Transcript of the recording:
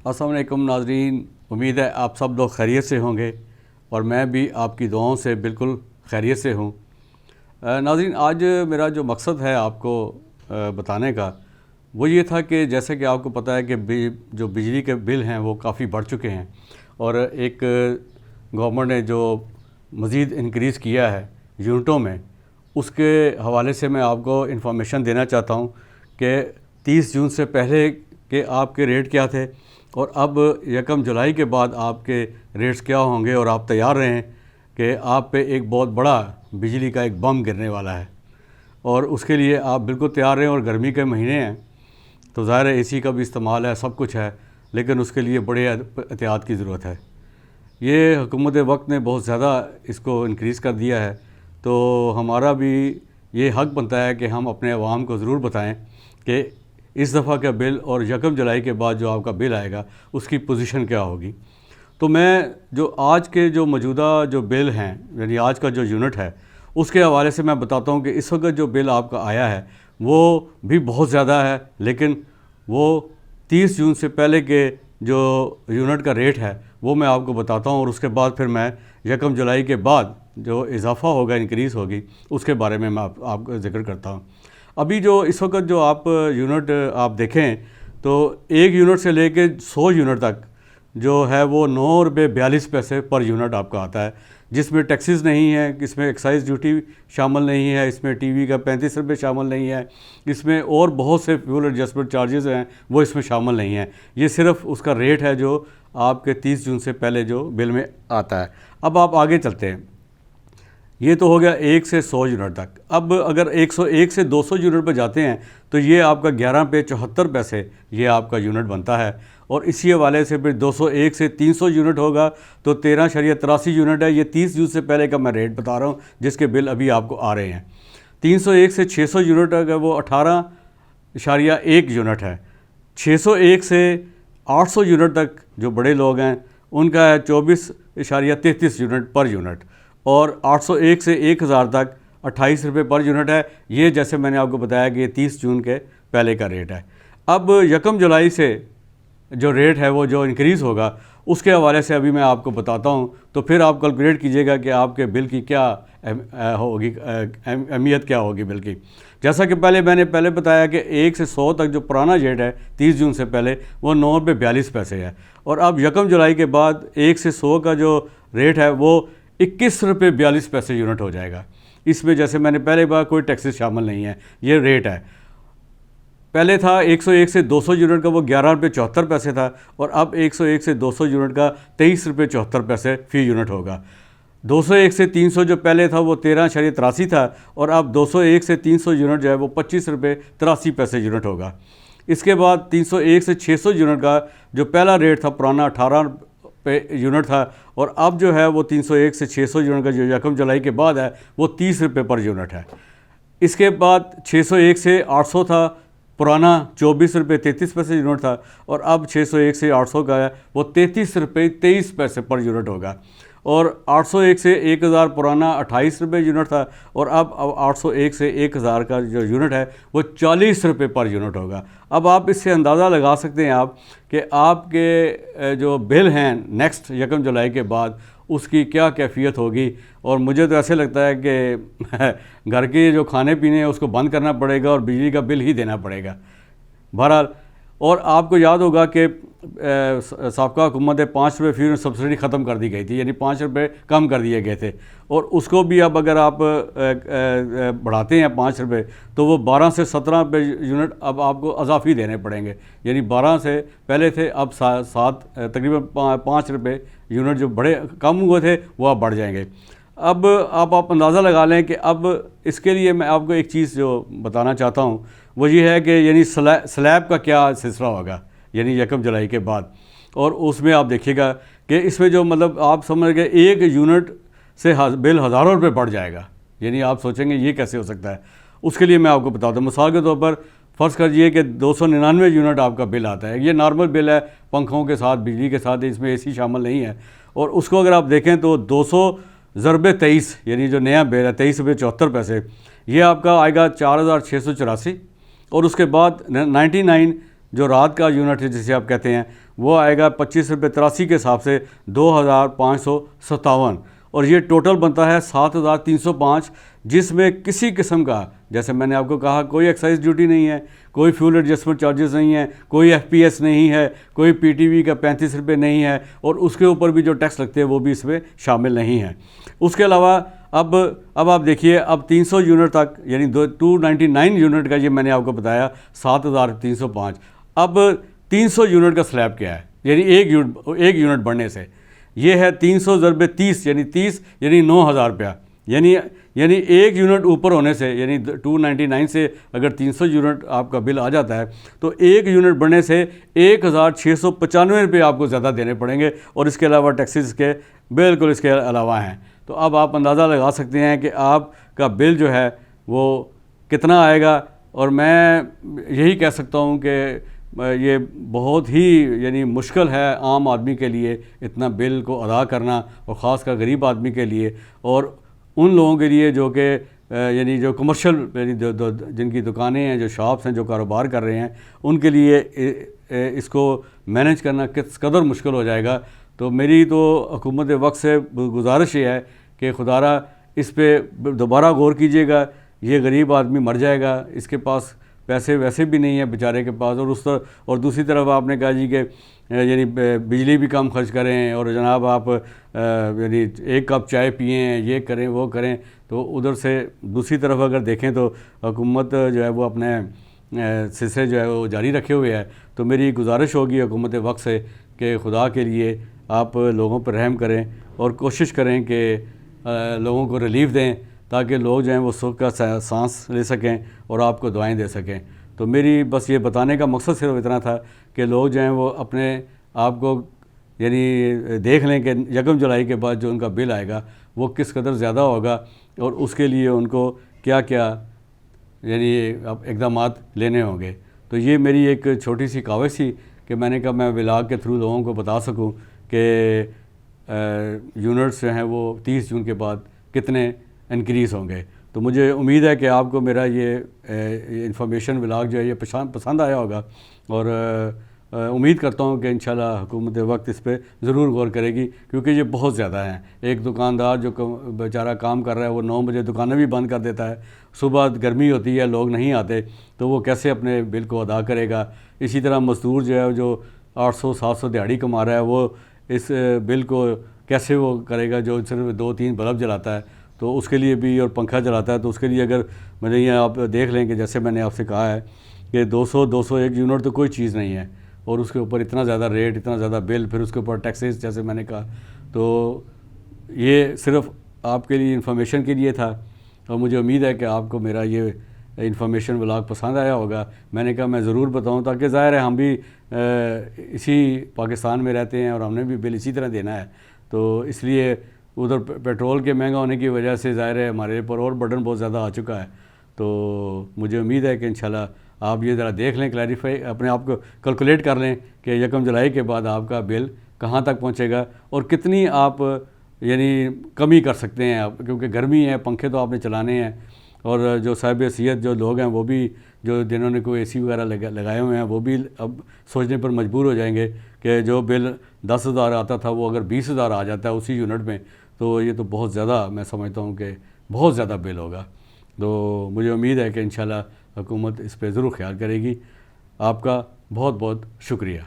अस्सलाम वालेकुम नाज़रीन, उम्मीद है आप सब लोग खैरियत से होंगे और मैं भी आपकी दुआओं से बिल्कुल खैरियत से हूँ। नाज़रीन, आज मेरा जो मकसद है आपको बताने का वो ये था कि जैसे कि आपको पता है कि जो बिजली के बिल हैं वो काफ़ी बढ़ चुके हैं और एक गवर्नमेंट ने जो मज़ीद इंक्रीज़ किया है यूनिटों में, उसके हवाले से मैं आपको इन्फॉर्मेशन देना चाहता हूँ कि 30 जून से पहले के आपके रेट क्या थे और अब 1 जुलाई के बाद आपके रेट्स क्या होंगे। और आप तैयार रहें कि आप पे एक बहुत बड़ा बिजली का एक बम गिरने वाला है और उसके लिए आप बिल्कुल तैयार रहें। और गर्मी के महीने हैं तो ज़ाहिर है एसी का भी इस्तेमाल है, सब कुछ है, लेकिन उसके लिए बड़े एहतियात की ज़रूरत है। ये हुकूमत वक्त ने बहुत ज़्यादा इसको इंक्रीज़ कर दिया है, तो हमारा भी ये हक़ बनता है कि हम अपने अवाम को ज़रूर बताएं कि इस दफ़ा का बिल और 1 जुलाई के बाद जो आपका बिल आएगा उसकी पोजीशन क्या होगी। तो मैं जो आज के जो मौजूदा जो बिल हैं, यानी आज का जो यूनिट है, उसके हवाले से मैं बताता हूँ कि इस वक्त जो बिल आपका आया है वो भी बहुत ज़्यादा है, लेकिन वो 30 जून से पहले के जो यूनिट का रेट है वो मैं आपको बताता हूँ और उसके बाद फिर मैं 1 जुलाई के बाद जो इजाफ़ा होगा, इंक्रीज़ होगी, उसके बारे में मैं आपको ज़िक्र करता हूँ। अभी जो इस वक्त जो आप यूनिट आप देखें तो 1 यूनिट से लेके 100 यूनिट तक जो है वो 9 रुपये 42 पैसे पर यूनिट आपका आता है, जिसमें टैक्सेस नहीं है, इसमें एक्साइज ड्यूटी शामिल नहीं है, इसमें टीवी का 35 रुपये शामिल नहीं है, इसमें और बहुत से फ्यूल एडजस्टमेंट चार्जेस हैं वो इसमें शामिल नहीं हैं। ये सिर्फ उसका रेट है जो आपके 30 जून से पहले जो बिल में आता है। अब आप आगे चलते हैं, ये तो हो गया 1 से 100 यूनिट तक। अब अगर 101 से 200 यूनिट पर जाते हैं तो ये आपका 11 रुपये 74 पैसे ये आपका यूनिट बनता है। और इसी हवाले से फिर 201 से 300 यूनिट होगा तो 13.83 यूनिट है। ये 30 जून से पहले का मैं रेट बता रहा हूँ जिसके बिल अभी आपको आ रहे हैं। 301 से 600 यूनिट अगर वो 18.1 यूनिट है। 601 से 800 यूनिट तक जो बड़े लोग हैं उनका है 24.33 यूनिट पर यूनिट। और 801 से 1000 तक 28 रुपये पर यूनिट है। ये जैसे मैंने आपको बताया कि ये 30 जून के पहले का रेट है। अब 1 जुलाई से जो रेट है वो जो इंक्रीज़ होगा उसके हवाले से अभी मैं आपको बताता हूँ, तो फिर आप कैलकुलेट कीजिएगा कि आपके बिल की क्या होगी, अहमियत क्या होगी बिल की। जैसा कि मैंने पहले बताया कि 1 से 100 तक जो पुराना रेट है 30 जून से पहले वो 9 रुपये 42 पैसे है। और अब 1 जुलाई के बाद 1 से 100 का जो रेट है वो 21 रुपये 42 पैसे यूनिट हो जाएगा। इसमें जैसे मैंने पहले बार कोई टैक्सेस शामिल नहीं है, ये रेट है। पहले था 101 से 200 यूनिट का वो 11 रुपये 74 पैसे था और अब 101 से 200 यूनिट का 23 रुपये 74 पैसे फ़ी यूनिट होगा। 201 से 300 जो पहले था वो 13.83 था और अब 201 से 300 यूनिट जो है वो 25 रुपये 83 पैसे यूनिट होगा। इसके बाद 301 से 600 यूनिट का जो पहला रेट था पुराना 18 पे यूनिट था और अब जो है वो 301 से 600 यूनिट का जो 1 जुलाई के बाद है वो 30 रुपये पर यूनिट है। इसके बाद 601 से 800 था पुराना 24 रुपये 33 पैसे यूनिट था और अब 601 से 800 का है वो 33 रुपये 23 पैसे पर यूनिट होगा। और 801 से 1000 पुराना 28 रुपये यूनिट था और अब 801 से 1000 का जो यूनिट है वो 40 रुपये पर यूनिट होगा। अब आप इससे अंदाज़ा लगा सकते हैं आप कि आपके जो बिल हैं नेक्स्ट 1 जुलाई के बाद उसकी क्या कैफियत होगी। और मुझे तो ऐसे लगता है कि घर के जो खाने पीने हैं उसको बंद करना पड़ेगा और बिजली का बिल ही देना पड़ेगा। बहरहाल, और आपको याद होगा कि साबका हुकूमत ने 5 रुपये फ़ी यूनिट सब्सिडी ख़त्म कर दी गई थी, यानी 5 रुपये कम कर दिए गए थे और उसको भी अब अगर आप बढ़ाते हैं 5 रुपये तो वो 12 से 17 रुपये यूनिट अब आपको अजाफ़ी देने पड़ेंगे। यानी 12 से पहले थे, अब 7 तकरीबन 5 रुपये यूनिट जो बड़े कम हुए थे वो अब बढ़ जाएंगे। अब आप अंदाज़ा लगा लें कि अब इसके लिए मैं आपको एक चीज़ जो बताना चाहता हूँ वो ये है कि यानी स्लैब का क्या सिलसिला होगा यानी 1 जुलाई के बाद। और उसमें आप देखिएगा कि इसमें जो मतलब आप समझ गए 1 यूनिट से बिल हज़ारों रुपये बढ़ जाएगा। यानी आप सोचेंगे ये कैसे हो सकता है। उसके लिए मैं आपको बताता हूँ, मिसाल के तौर पर फ़र्ज़ करिए कि 299 यूनिट आपका बिल आता है। ये नॉर्मल बिल है, पंखों के साथ, बिजली के साथ, इसमें एसी शामिल नहीं है। और उसको अगर आप देखें तो 200 ज़रबे 23 यानी जो नया बिल है 23 रुपये 74 पैसे, ये आपका आएगा 4684। और उसके बाद 99 जो रात का यूनिट है जिसे आप कहते हैं, वो आएगा 25 रुपये 83 के हिसाब से 2557, और ये टोटल बनता है 7305, जिसमें किसी किस्म का, जैसे मैंने आपको कहा, कोई एक्साइज ड्यूटी नहीं है, कोई फ्यूल एडजस्टमेंट चार्जेस नहीं है, कोई एफपीएस नहीं है, कोई पीटीवी का 35 रुपये नहीं है, और उसके ऊपर भी जो टैक्स लगते हैं वो भी इसमें शामिल नहीं है। उसके अलावा अब आप देखिए, अब 300 यूनिट तक, यानी 299 यूनिट का ये मैंने आपको बताया 7305। अब 300 यूनिट का स्लैब क्या है, यानी एक यूनिट बढ़ने से ये है 300 ज़रबे 30, यानी 30 यानी 9,000 रुपया, यानी एक यूनिट ऊपर होने से, यानी 299 से अगर 300 यूनिट आपका बिल आ जाता है तो एक यूनिट बढ़ने से 1,695 रुपये आपको ज़्यादा देने पड़ेंगे, और इसके अलावा टैक्सेस के बिल्कुल इसके अलावा हैं। तो अब आप अंदाज़ा लगा सकते हैं कि आपका बिल जो है वो कितना आएगा। और मैं यही कह सकता हूँ कि ये बहुत ही यानी मुश्किल है आम आदमी के लिए इतना बिल को अदा करना, और ख़ासकर गरीब आदमी के लिए, और उन लोगों के लिए जो कि यानी जो कमर्शियल, यानी जिनकी दुकानें हैं, जो शॉप्स हैं, जो कारोबार कर रहे हैं, उनके लिए इसको मैनेज करना किस कदर मुश्किल हो जाएगा। तो मेरी तो हुकूमत वक्त से गुजारिश ये है कि खुदारा इस पे दोबारा गौर कीजिएगा। ये गरीब आदमी मर जाएगा, इसके पास पैसे वैसे भी नहीं है बेचारे के पास, और दूसरी तरफ आपने कहा जी कि यानी बिजली भी कम खर्च करें, और जनाब आप यानी एक कप चाय पिएँ, ये करें वो करें। तो उधर से दूसरी तरफ अगर देखें तो हुकूमत जो है वो अपने सिलसिले जो है वो जारी रखे हुए है। तो मेरी गुजारिश होगी हुकूमत वक्त से कि खुदा के लिए आप लोगों पर रहम करें और कोशिश करें कि लोगों को रिलीफ दें, ताकि लोग जो हैं वो सुख का सांस ले सकें और आपको दुआएं दे सकें। तो मेरी बस ये बताने का मकसद सिर्फ इतना था कि लोग जो हैं वो अपने आप को यानी देख लें कि 1 जुलाई के बाद जो उनका बिल आएगा वो किस कदर ज़्यादा होगा, और उसके लिए उनको क्या क्या यानी इक़दाम लेने होंगे। तो ये मेरी एक छोटी सी काविश थी कि मैंने कहा मैं व्लॉग के थ्रू लोगों को बता सकूं कि यूनिट्स जो हैं वो 30 जून के बाद कितने इनक्रीज़ होंगे। तो मुझे उम्मीद है कि आपको मेरा ये इंफॉर्मेशन व्लॉग जो है ये पसंद आया होगा, और उम्मीद करता हूँ कि इंशाल्लाह हुकूमत वक्त इस पर ज़रूर गौर करेगी, क्योंकि ये बहुत ज़्यादा हैं। एक दुकानदार जो बेचारा काम कर रहा है वो 9 बजे दुकानें भी बंद कर देता है, सुबह गर्मी होती है, लोग नहीं आते, तो वो कैसे अपने बिल को अदा करेगा। इसी तरह मज़दूर जो है जो 800-700 दिहाड़ी कमा रहा है, वो इस बिल को कैसे वो करेगा, जो सिर्फ 2-3 बल्ब जलाता है तो उसके लिए भी, और पंखा चलाता है तो उसके लिए। अगर मतलब ये आप देख लें कि जैसे मैंने आपसे कहा है कि 200-201 यूनिट तो कोई चीज़ नहीं है, और उसके ऊपर इतना ज़्यादा रेट, इतना ज़्यादा बिल, फिर उसके ऊपर टैक्सेस, जैसे मैंने कहा। तो ये सिर्फ आपके लिए इंफॉर्मेशन के लिए था, और मुझे उम्मीद है कि आपको मेरा ये इंफॉर्मेशन व्लॉग पसंद आया होगा। मैंने कहा मैं ज़रूर बताऊं, ताकि ज़ाहिर है हम भी इसी पाकिस्तान में रहते हैं और हमने भी बिल इसी तरह देना है। तो इसलिए उधर पेट्रोल के महंगा होने की वजह से ज़ाहिर है हमारे ऊपर और बर्डन बहुत ज़्यादा आ चुका है। तो मुझे उम्मीद है कि इंशाल्लाह आप ये ज़रा देख लें, क्लैरिफाई अपने आप को कैलकुलेट कर लें कि 1 जुलाई के बाद आपका बिल कहाँ तक पहुँचेगा और कितनी आप यानी कमी कर सकते हैं आप, क्योंकि गर्मी है, पंखे तो आपने चलाने हैं, और जो साहिब हैसियत जो लोग हैं वो भी, जो जिन्होंने कोई एसी वगैरह लगाए हुए हैं, वो भी अब सोचने पर मजबूर हो जाएंगे कि जो बिल 10,000 आता था वो अगर 20,000 आ जाता है उसी यूनिट में, तो ये तो बहुत ज़्यादा, मैं समझता हूँ कि बहुत ज़्यादा बिल होगा। तो मुझे उम्मीद है कि इंशाल्लाह हुकूमत इस पर ज़रूर ख्याल करेगी। आपका बहुत बहुत शुक्रिया।